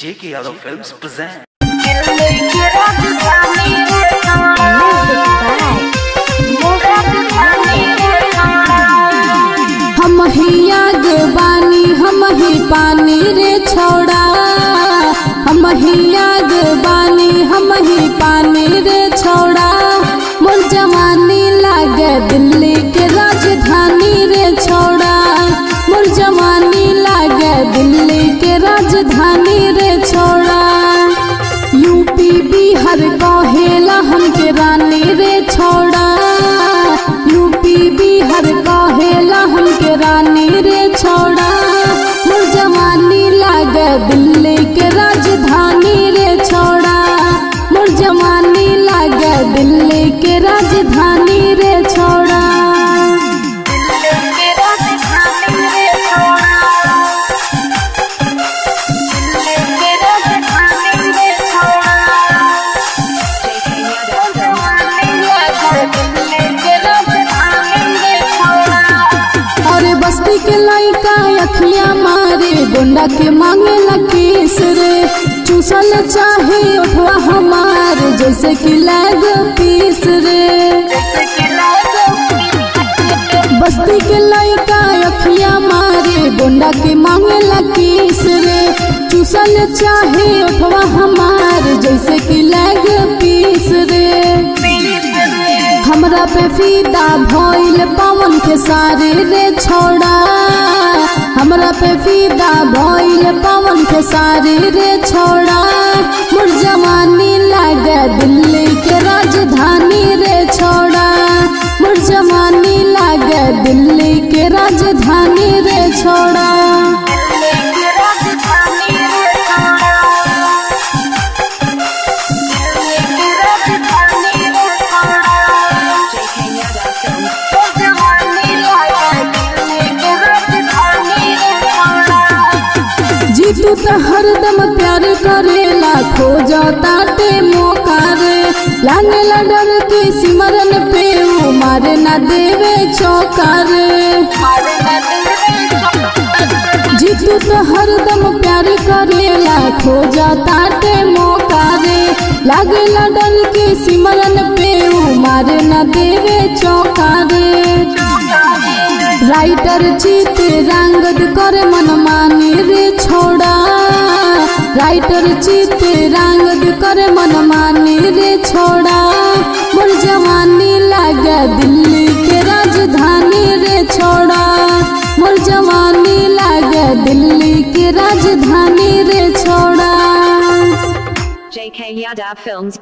JK Yadav Films present. हम ही आग बानी हम ही पानी रे छोड़ा, हम ही आग बानी हम ही पानी रे छोड़ा। मोर जवानी लागे दिल्ली के राजधानी रे छोड़ा, मोर जवानी लागे दिल्ली के राजधानी रे छोड़ा। यूपी बिहार कहेला हमके रानी रे छोड़ा, यूपी बिहार कहेला हमके रानी रे छोड़ा। मोर जवानी लागे दिल्ली के राजधानी रे छोड़ा, मोर जवानी लागे दिल्ली के राजधानी रे छोड़ा। बस्ती के लइका अखिया मारे गोंडा के मांगे लकीस रे, चूसल चाहे उठवा हमार जैसे कि लैग पीस रे। बस्ती के लइका अखिया मारे गोंडा के मांगे लकीस रे, चूसल चाहे उठवा हमार जैसे कि लैग पीस रे। हमरा पे फीदा भइल पवन के सारे रे छोड़ा, हमरा पे फीदा भइल पवन के सारे रे छोड़ा। मोर जवानी लागे दिल्ली के राजधानी रे छोड़ा, मोर जवानी लागे दिल्ली के राजधानी रे छोड़ा। तू तो हरदम प्यार करेला खोजा ताटे मौका रे, लागेला डर के सिमरन पे वो मारे ना देवे चौका रे। जीतू तो हरदम प्यार करेला खोजा ताटे मौका रे, लागेला डर के सिमरन पे वो मारे ना देवे चौका रे। राइटर चित रंगद करे मन मानी रे छोड़ा, राइटर चित रंगद करे मन मानी रे छोड़ा। मोर जवानी लागे दिल्ली के राजधानी रे छोड़ा, मोर जवानी लागे दिल्ली के राजधानी रे छोड़ा। JK Yadav Films